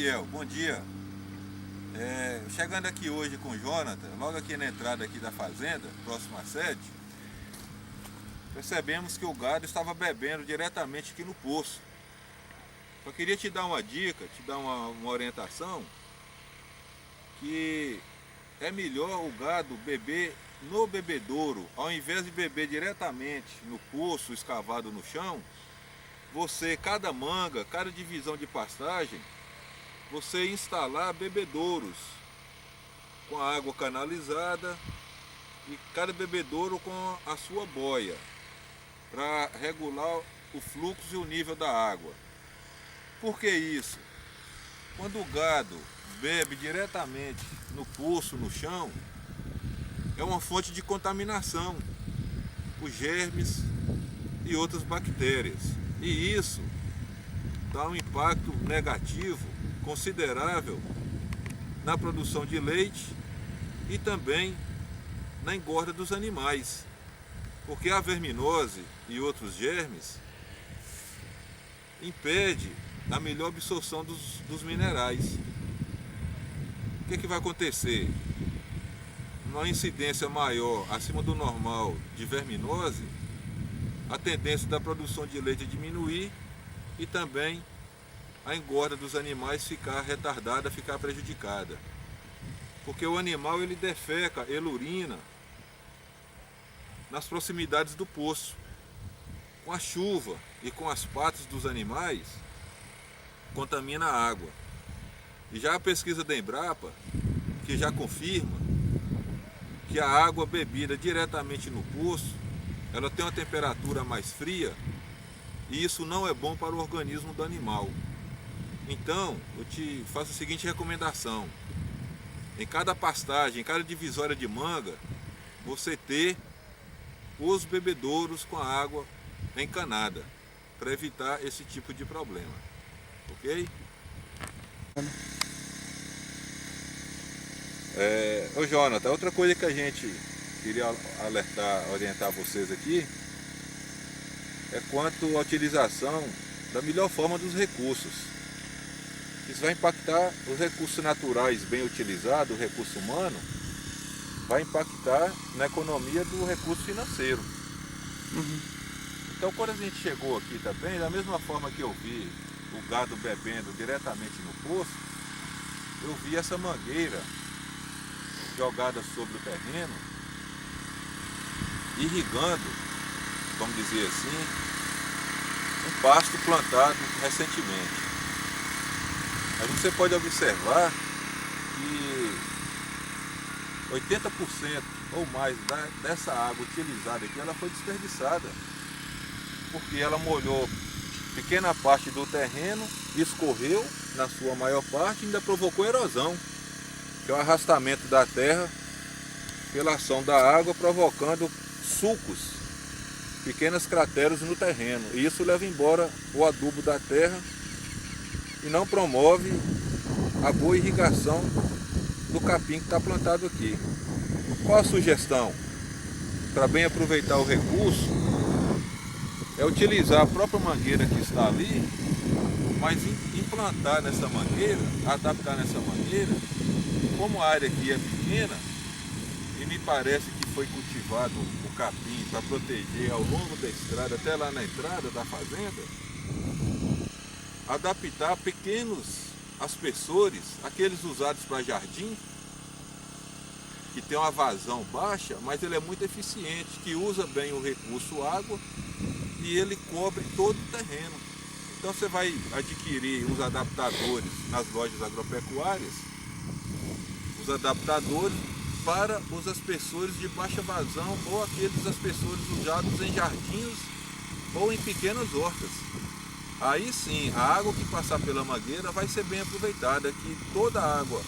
Ezequiel, bom dia. Chegando aqui hoje com o Jonathan, logo aqui na entrada aqui da fazenda, próximo à sede, percebemos que o gado estava bebendo diretamente aqui no poço. Só queria te dar uma dica, te dar uma orientação, que é melhor o gado beber no bebedouro, ao invés de beber diretamente no poço escavado no chão. Você, cada manga, cada divisão de pastagem, você instalar bebedouros com a água canalizada e cada bebedouro com a sua boia, para regular o fluxo e o nível da água. Por que isso? Quando o gado bebe diretamente no poço, no chão, é uma fonte de contaminação, os germes e outras bactérias. E isso dá um impacto negativo considerável na produção de leite e também na engorda dos animais, porque a verminose e outros germes impedem a melhor absorção dos minerais. O que vai acontecer? Uma incidência maior acima do normal de verminose, a tendência da produção de leite é diminuir e também a engorda dos animais ficar retardada, ficar prejudicada. Porque o animal ele defeca, ele urina nas proximidades do poço. Com a chuva e com as patas dos animais, contamina a água. E já a pesquisa da Embrapa, que já confirma que a água bebida diretamente no poço, ela tem uma temperatura mais fria e isso não é bom para o organismo do animal. Então, eu te faço a seguinte recomendação: em cada pastagem, em cada divisória de manga, você ter os bebedouros com a água encanada, para evitar esse tipo de problema. Ok? Ô Jonathan, outra coisa que a gente queria alertar, orientar vocês aqui, é quanto à utilização da melhor forma dos recursos. Isso vai impactar os recursos naturais bem utilizados, o recurso humano, vai impactar na economia do recurso financeiro. Então, quando a gente chegou aqui também, da mesma forma que eu vi o gado bebendo diretamente no poço, eu vi essa mangueira jogada sobre o terreno, irrigando, vamos dizer assim, um pasto plantado recentemente. Aí você pode observar que 80% ou mais dessa água utilizada aqui, ela foi desperdiçada, porque ela molhou pequena parte do terreno, escorreu na sua maior parte e ainda provocou erosão, que é o arrastamento da terra pela ação da água, provocando sulcos, pequenas crateras no terreno. E isso leva embora o adubo da terra e não promove a boa irrigação do capim que está plantado aqui. Qual a sugestão? Para bem aproveitar o recurso, é utilizar a própria mangueira que está ali, mas implantar nessa mangueira, adaptar nessa mangueira, como a área aqui é pequena, e me parece que foi cultivado o capim para proteger ao longo da estrada, até lá na entrada da fazenda, adaptar pequenos aspersores, aqueles usados para jardim, que tem uma vazão baixa, mas ele é muito eficiente, que usa bem o recurso água e ele cobre todo o terreno. Então você vai adquirir uns adaptadores nas lojas agropecuárias, os adaptadores para os aspersores de baixa vazão ou aqueles aspersores usados em jardins ou em pequenas hortas. Aí sim, a água que passar pela mangueira vai ser bem aproveitada, que toda a água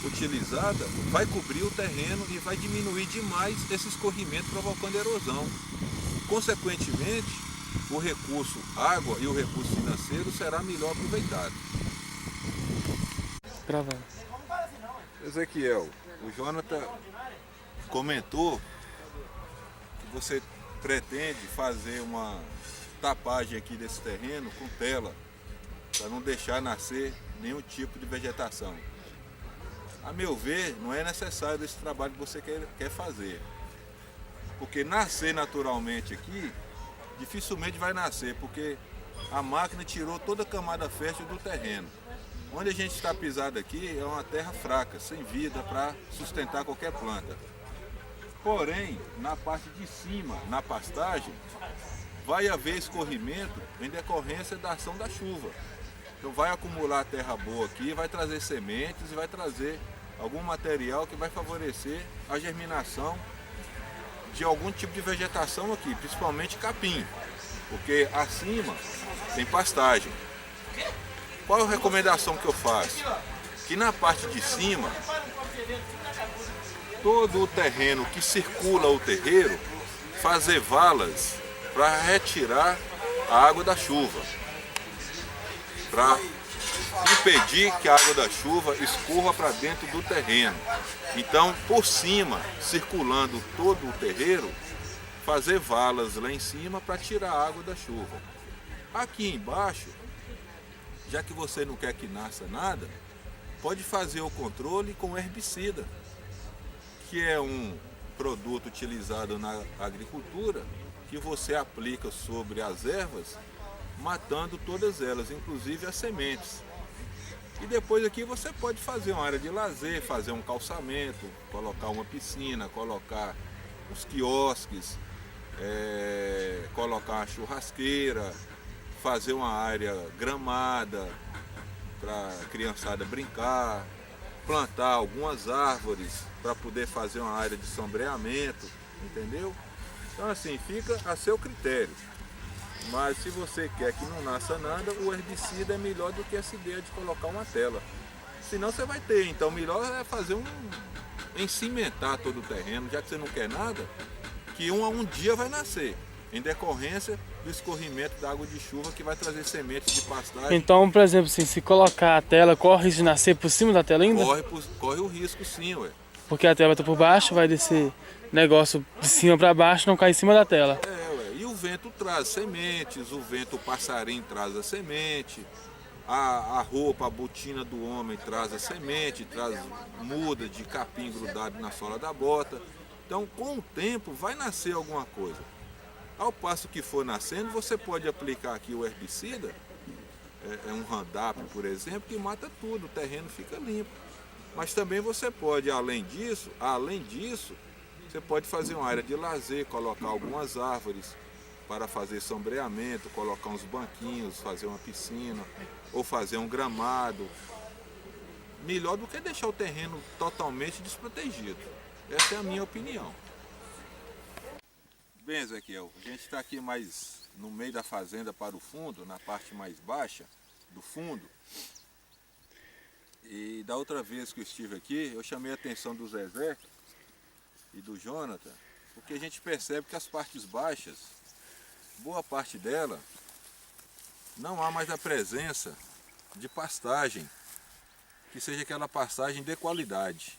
utilizada vai cobrir o terreno e vai diminuir demais esse escorrimento, provocando erosão. Consequentemente, o recurso água e o recurso financeiro será melhor aproveitado. Gravando. Ezequiel, o Jonathan comentou que você pretende fazer uma tapagem aqui desse terreno com tela, para não deixar nascer nenhum tipo de vegetação. A meu ver, não é necessário esse trabalho que você quer fazer, porque nascer naturalmente aqui dificilmente vai nascer, porque a máquina tirou toda a camada fértil do terreno. Onde a gente está pisado aqui é uma terra fraca, sem vida para sustentar qualquer planta. Porém, na parte de cima, na pastagem, vai haver escorrimento em decorrência da ação da chuva. Então vai acumular terra boa aqui, vai trazer sementes e vai trazer algum material que vai favorecer a germinação de algum tipo de vegetação aqui, principalmente capim, porque acima tem pastagem. Qual a recomendação que eu faço? Que na parte de cima, todo o terreno que circula o terreiro, fazer valas para retirar a água da chuva, para impedir que a água da chuva escorra para dentro do terreno. Então, por cima, circulando todo o terreiro, fazer valas lá em cima para tirar a água da chuva. Aqui embaixo, já que você não quer que nasça nada, pode fazer o controle com herbicida, que é um produto utilizado na agricultura, que você aplica sobre as ervas, matando todas elas, inclusive as sementes. E depois aqui você pode fazer uma área de lazer, fazer um calçamento, colocar uma piscina, colocar uns quiosques, colocar uma churrasqueira, fazer uma área gramada para a criançada brincar, plantar algumas árvores para poder fazer uma área de sombreamento, entendeu? Então assim, fica a seu critério. Mas se você quer que não nasça nada, o herbicida é melhor do que essa ideia de colocar uma tela. Senão você vai ter, então melhor é fazer encimentar todo o terreno, já que você não quer nada, que um dia vai nascer, em decorrência do escorrimento da água de chuva que vai trazer sementes de pastagem. Então, por exemplo, assim, se colocar a tela, corre o risco de nascer por cima da tela ainda? Corre o risco sim, ué. Porque a tela está por baixo, vai descer negócio de cima para baixo, não cai em cima da tela. E o vento traz sementes, o vento, o passarinho traz a semente, a roupa, a botina do homem traz a semente, traz muda de capim grudado na sola da bota. Então, com o tempo, vai nascer alguma coisa. Ao passo que for nascendo, você pode aplicar aqui o herbicida, um Roundup, por exemplo, que mata tudo, o terreno fica limpo. Mas também você pode, além disso, você pode fazer uma área de lazer, colocar algumas árvores para fazer sombreamento, colocar uns banquinhos, fazer uma piscina, ou fazer um gramado. Melhor do que deixar o terreno totalmente desprotegido. Essa é a minha opinião. Bem, Ezequiel, a gente está aqui mais no meio da fazenda para o fundo, na parte mais baixa do fundo. E da outra vez que eu estive aqui, eu chamei a atenção do Zezé e do Jonathan, porque a gente percebe que as partes baixas, boa parte dela, não há mais a presença de pastagem, que seja aquela pastagem de qualidade.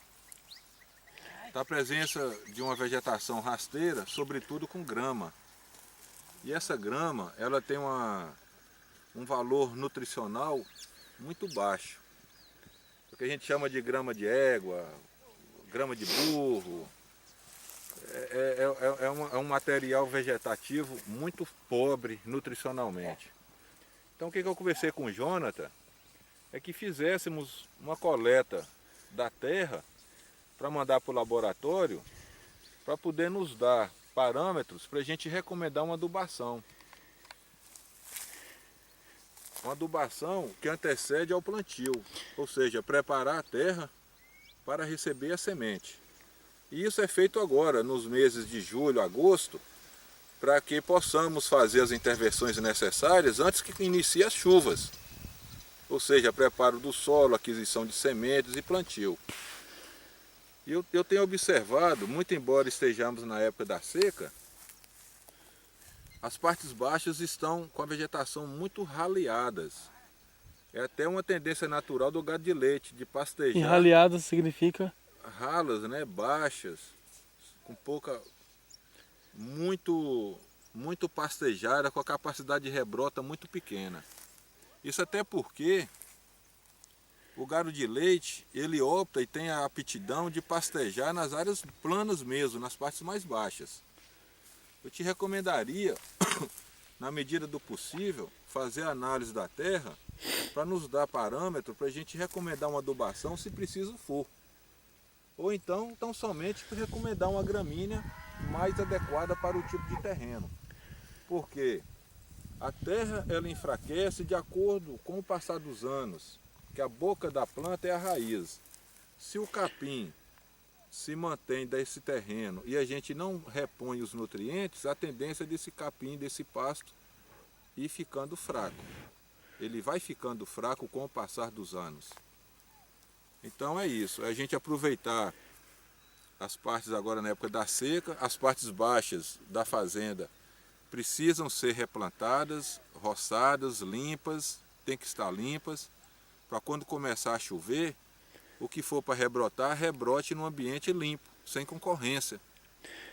Está a presença de uma vegetação rasteira, sobretudo com grama. E essa grama, ela tem um valor nutricional muito baixo. O que a gente chama de grama de égua, grama de burro. É um material vegetativo muito pobre nutricionalmente. Então o que eu conversei com o Jonathan é que fizéssemos uma coleta da terra para mandar para o laboratório para poder nos dar parâmetros para a gente recomendar uma adubação. Uma adubação que antecede ao plantio, ou seja, preparar a terra para receber a semente. E isso é feito agora, nos meses de julho, agosto, para que possamos fazer as intervenções necessárias antes que inicie as chuvas. Ou seja, preparo do solo, aquisição de sementes e plantio. E eu tenho observado, muito embora estejamos na época da seca, as partes baixas estão com a vegetação muito raleadas. É até uma tendência natural do gado de leite, de pastejar. E raleadas significa? Ralas, né, baixas, com muito pastejada, com a capacidade de rebrota muito pequena. Isso até porque o gado de leite, ele opta e tem a aptidão de pastejar nas áreas planas mesmo, nas partes mais baixas. Eu te recomendaria, na medida do possível, fazer a análise da terra para nos dar parâmetro para a gente recomendar uma adubação se preciso for. Ou então, tão somente recomendar uma gramínea mais adequada para o tipo de terreno. Porque a terra ela enfraquece de acordo com o passar dos anos, que a boca da planta é a raiz. Se o capim se mantém desse terreno e a gente não repõe os nutrientes, a tendência desse capim, desse pasto, ir ficando fraco. Ele vai ficando fraco com o passar dos anos. Então é isso, é a gente aproveitar as partes agora na época da seca, as partes baixas da fazenda precisam ser replantadas, roçadas, limpas, tem que estar limpas, para quando começar a chover, o que for para rebrotar, rebrote num ambiente limpo, sem concorrência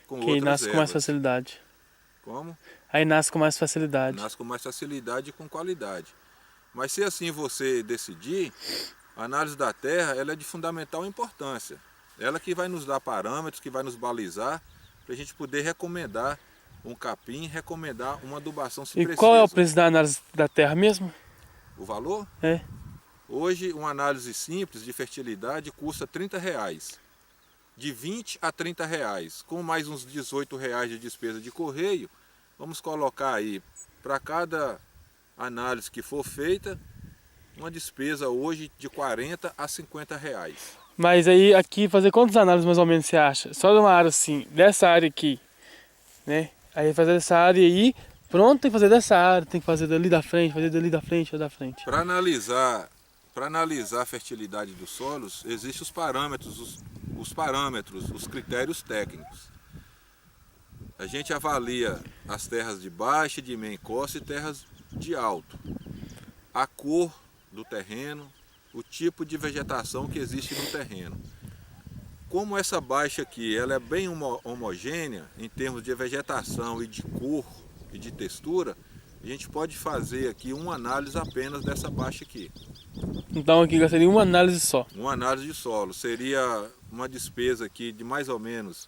com outras Que nasce ervas. com mais facilidade. Como? Aí nasce com mais facilidade. Nasce com mais facilidade e com qualidade. Mas se assim você decidir, a análise da terra ela é de fundamental importância. Ela que vai nos dar parâmetros, que vai nos balizar, para a gente poder recomendar um capim, recomendar uma adubação se precisa. E qual é o preço da análise da terra mesmo? O valor? É. Hoje, uma análise simples de fertilidade custa R$30. De R$20 a R$30. Com mais uns R$18 de despesa de correio, vamos colocar aí, para cada análise que for feita, uma despesa hoje de R$40 a R$50. Mas aí aqui fazer quantas análises mais ou menos você acha? Só de uma área assim, dessa área aqui, né? Aí fazer dessa área aí, pronto, tem que fazer dessa área, tem que fazer dali da frente, fazer dali da frente, da frente. Para analisar a fertilidade dos solos, existem os critérios técnicos. A gente avalia as terras de baixa, de meia encosta e terras de alto. A cor do terreno, o tipo de vegetação que existe no terreno. Como essa baixa aqui ela é bem homogênea em termos de vegetação e de cor e de textura, a gente pode fazer aqui uma análise apenas dessa baixa aqui. Então aqui gastaria uma análise só. Uma análise de solo. Seria uma despesa aqui de mais ou menos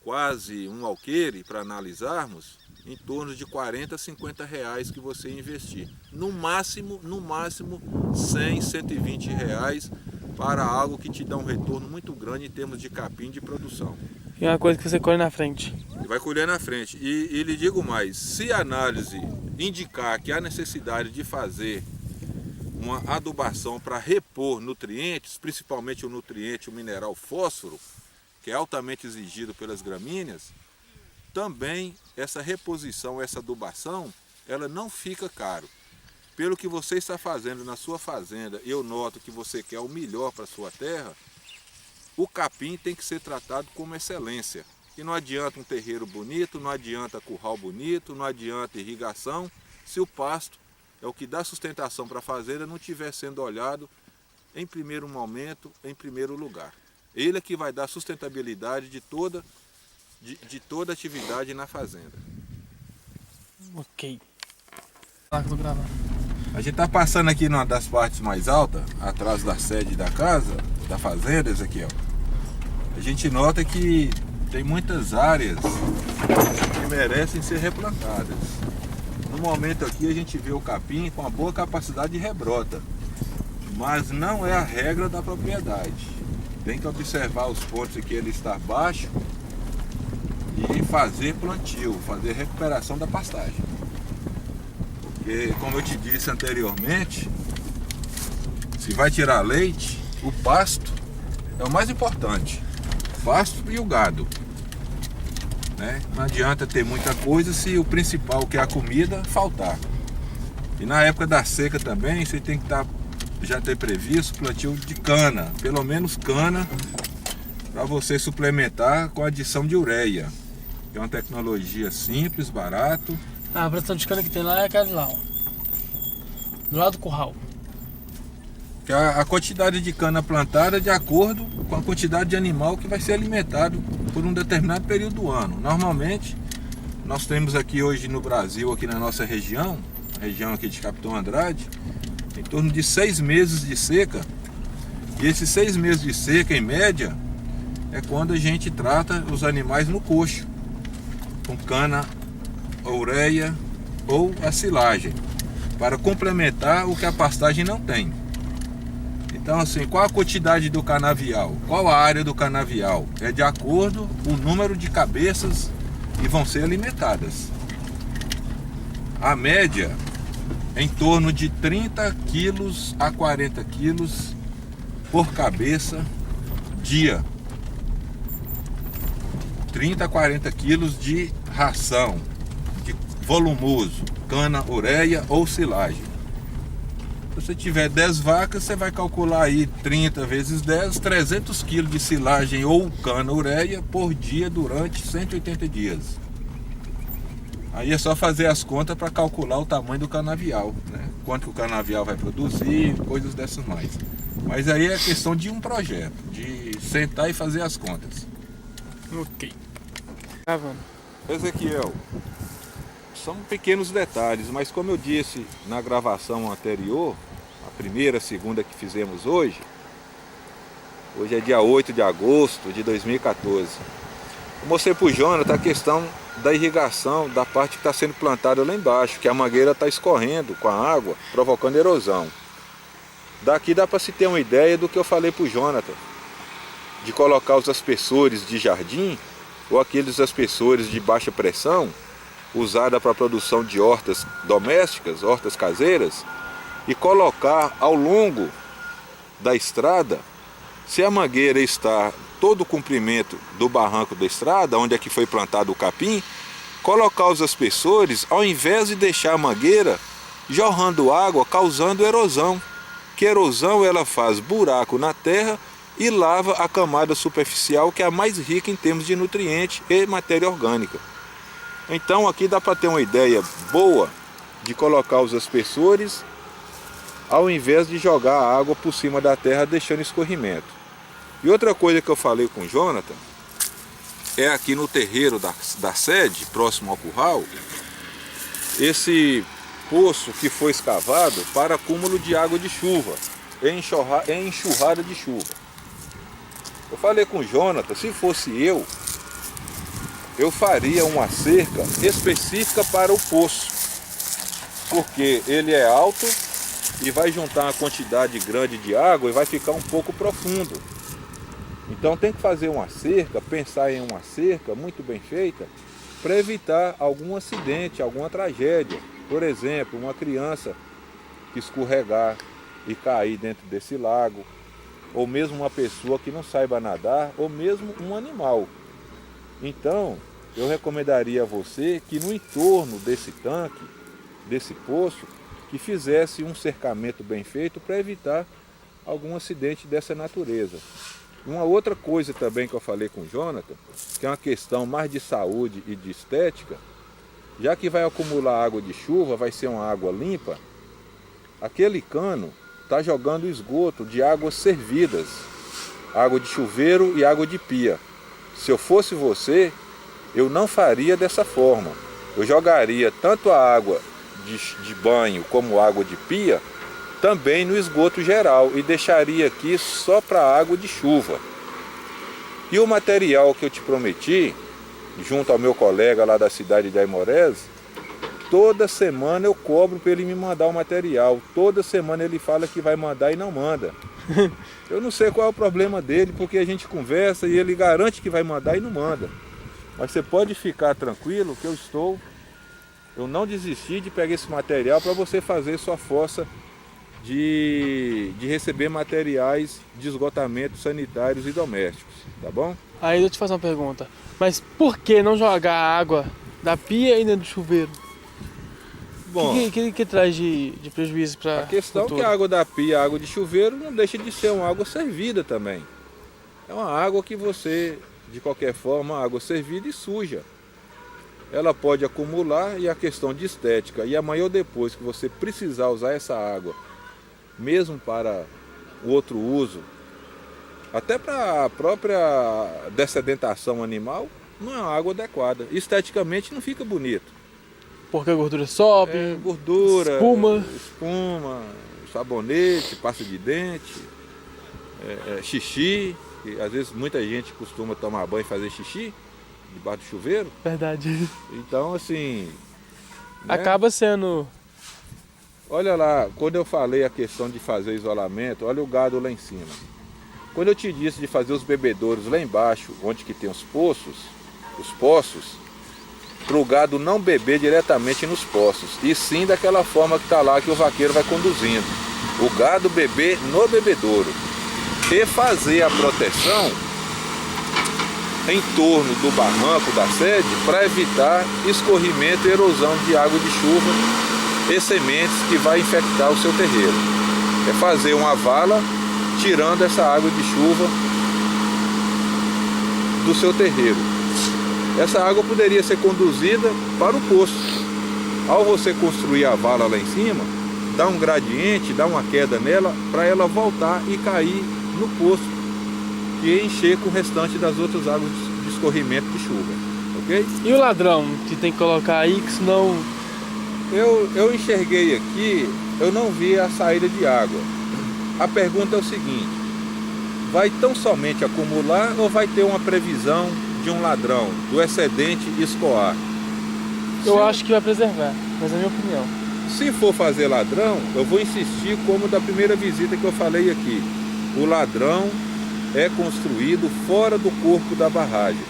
quase um alqueire para analisarmos, em torno de R$40 a R$50 que você investir. No máximo 100, R$120 para algo que te dá um retorno muito grande em termos de capim de produção. E uma coisa que você colhe na frente. E vai colher na frente. E lhe digo mais, se a análise indicar que há necessidade de fazer uma adubação para repor nutrientes, principalmente o nutriente, o mineral fósforo, que é altamente exigido pelas gramíneas, também essa reposição, essa adubação, ela não fica caro. Pelo que você está fazendo na sua fazenda, eu noto que você quer o melhor para a sua terra, o capim tem que ser tratado como excelência. E não adianta um terreiro bonito, não adianta curral bonito, não adianta irrigação, se o pasto é o que dá sustentação para a fazenda, não estiver sendo olhado em primeiro momento, em primeiro lugar. Ele é que vai dar sustentabilidade de toda atividade na fazenda. Ok. Lá que eu vou gravar. A gente está passando aqui numa das partes mais altas, atrás da sede da casa, da fazenda, Ezequiel. A gente nota que tem muitas áreas que merecem ser replantadas. No momento aqui a gente vê o capim com uma boa capacidade de rebrota, mas não é a regra da propriedade. Tem que observar os pontos em que ele está baixo e fazer plantio, fazer recuperação da pastagem. Porque, como eu te disse anteriormente, se vai tirar leite, o pasto é o mais importante. O pasto e o gado. Né? Não adianta ter muita coisa se o principal, que é a comida, faltar. E na época da seca também, você tem que já ter previsto o plantio de cana. Pelo menos cana, para você suplementar com a adição de ureia. Que é uma tecnologia simples, barato. A produção de cana que tem lá é aquela de lá, ó. Do lado do curral. Que a quantidade de cana plantada é de acordo com a quantidade de animal que vai ser alimentado por um determinado período do ano. Normalmente, nós temos aqui hoje no Brasil, aqui na nossa região, região aqui de Capitão Andrade, em torno de 6 meses de seca. E esses 6 meses de seca, em média, é quando a gente trata os animais no coxo, com cana, ureia ou a silagem, para complementar o que a pastagem não tem. Então, assim, qual a quantidade do canavial? Qual a área do canavial? É de acordo com o número de cabeças que vão ser alimentadas. A média é em torno de 30 quilos a 40 quilos por cabeça dia. 30 a 40 quilos de ração, de volumoso, cana, ureia ou silagem. Se você tiver 10 vacas, você vai calcular aí 30 vezes 10, 300 quilos de silagem ou cana, ureia por dia durante 180 dias. Aí é só fazer as contas para calcular o tamanho do canavial, né? Quanto que o canavial vai produzir, coisas dessas mais. Mas aí é questão de um projeto, de sentar e fazer as contas. Ok. Tá, mano. Ezequiel, são pequenos detalhes, mas como eu disse na gravação anterior, a primeira, a segunda que fizemos hoje é dia 8 de agosto de 2014. Eu mostrei para o Jonathan a questão da irrigação da parte que está sendo plantada lá embaixo, que a mangueira está escorrendo com a água, provocando erosão. Daqui dá para se ter uma ideia do que eu falei para o Jonathan, de colocar os aspersores de jardim ou aqueles aspersores de baixa pressão, usada para a produção de hortas domésticas, hortas caseiras, e colocar ao longo da estrada. Se a mangueira está todo o comprimento do barranco da estrada, onde é que foi plantado o capim, colocar os aspersores ao invés de deixar a mangueira jorrando água, causando erosão. Que erosão ela faz buraco na terra e lava a camada superficial, que é a mais rica em termos de nutrientes e matéria orgânica. Então aqui dá para ter uma ideia boa de colocar os aspersores ao invés de jogar a água por cima da terra deixando escorrimento. E outra coisa que eu falei com o Jonathan é aqui no terreiro da sede, próximo ao curral, esse poço que foi escavado para acúmulo de água de chuva, em enxurrada de chuva. Eu falei com o Jonathan, se fosse eu faria uma cerca específica para o poço, porque ele é alto e vai juntar uma quantidade grande de água e vai ficar um pouco profundo. Então tem que fazer uma cerca, pensar em uma cerca muito bem feita, para evitar algum acidente, alguma tragédia. Por exemplo, uma criança que escorregar e cair dentro desse lago, ou mesmo uma pessoa que não saiba nadar, ou mesmo um animal. Então, eu recomendaria a você que no entorno desse tanque, desse poço, que fizesse um cercamento bem feito para evitar algum acidente dessa natureza. Uma outra coisa também que eu falei com o Jonathan, que é uma questão mais de saúde e de estética, já que vai acumular água de chuva, vai ser uma água limpa, aquele cano está jogando esgoto de águas servidas, água de chuveiro e água de pia. Se eu fosse você, eu não faria dessa forma. Eu jogaria tanto a água de banho como água de pia também no esgoto geral e deixaria aqui só para água de chuva. E o material que eu te prometi, junto ao meu colega lá da cidade de Aimorés, toda semana eu cobro para ele me mandar o material. Toda semana ele fala que vai mandar e não manda. Eu não sei qual é o problema dele, porque a gente conversa e ele garante que vai mandar e não manda. Mas você pode ficar tranquilo que eu não desisti de pegar esse material para você fazer sua fossa de receber materiais de esgotamento sanitários e domésticos, tá bom? Aí eu te faço uma pergunta. Mas por que não jogar a água da pia e dentro do chuveiro? Bom, O que traz de prejuízo para a questão é que a água da pia, a água de chuveiro, não deixa de ser uma água servida também. É uma água que você, de qualquer forma, água servida e suja. Ela pode acumular e a questão de estética. E amanhã ou depois que você precisar usar essa água, mesmo para o outro uso, até para a própria dessedentação animal, não é uma água adequada. Esteticamente não fica bonito. Porque a gordura sobe, Gordura, espuma, sabonete, pasta de dente, xixi, que às vezes muita gente costuma tomar banho e fazer xixi debaixo do chuveiro. verdade. Então assim, né? Acaba sendo... Olha lá, quando eu falei a questão de fazer isolamento, olha o gado lá em cima. Quando eu te disse de fazer os bebedouros lá embaixo, onde que tem os poços, para o gado não beber diretamente nos poços, e sim daquela forma que está lá que o vaqueiro vai conduzindo. O gado beber no bebedouro. E fazer a proteção em torno do barranco da sede para evitar escorrimento e erosão de água de chuva e sementes que vai infectar o seu terreiro. É fazer uma vala tirando essa água de chuva do seu terreiro. Essa água poderia ser conduzida para o poço. Ao você construir a vala lá em cima, dá um gradiente, dá uma queda nela para ela voltar e cair no poço e encher com o restante das outras águas de escorrimento de chuva, ok? E o ladrão que tem que colocar aí, que senão... Eu enxerguei aqui, eu não vi a saída de água. A pergunta é o seguinte: vai tão somente acumular ou vai ter uma previsão de um ladrão, do excedente escoar? Eu acho que vai preservar, mas é a minha opinião. Se for fazer ladrão, eu vou insistir como da primeira visita que eu falei aqui. O ladrão é construído fora do corpo da barragem.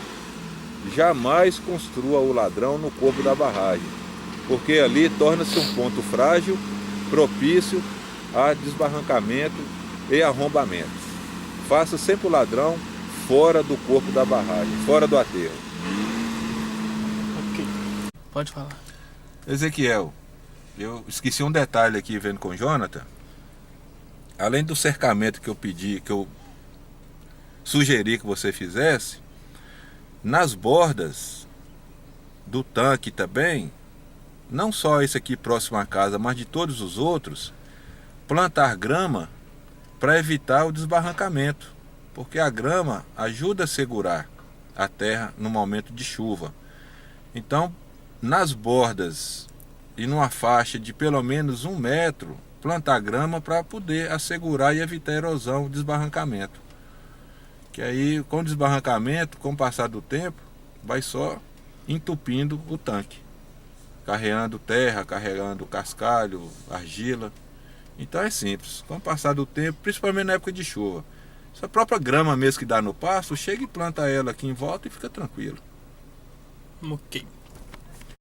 Jamais construa o ladrão no corpo da barragem, porque ali torna-se um ponto frágil, propício a desbarrancamento e arrombamento. Faça sempre o ladrão fora do corpo da barragem, fora do aterro. Ok. Pode falar. Ezequiel, eu esqueci um detalhe aqui vendo com o Jonathan. Além do cercamento que eu pedi, que eu sugeri que você fizesse, nas bordas do tanque também, não só esse aqui próximo à casa, mas de todos os outros, plantar grama para evitar o desbarrancamento, porque a grama ajuda a segurar a terra no momento de chuva. Então, nas bordas e numa faixa de pelo menos 1 metro, plantar grama para poder assegurar e evitar erosão e desbarrancamento. Que aí, com o desbarrancamento, com o passar do tempo, vai só entupindo o tanque, carregando terra, carregando cascalho, argila. Então é simples, com o passar do tempo, principalmente na época de chuva, essa própria grama mesmo que dá no pasto, chega e planta ela aqui em volta e fica tranquilo. Ok.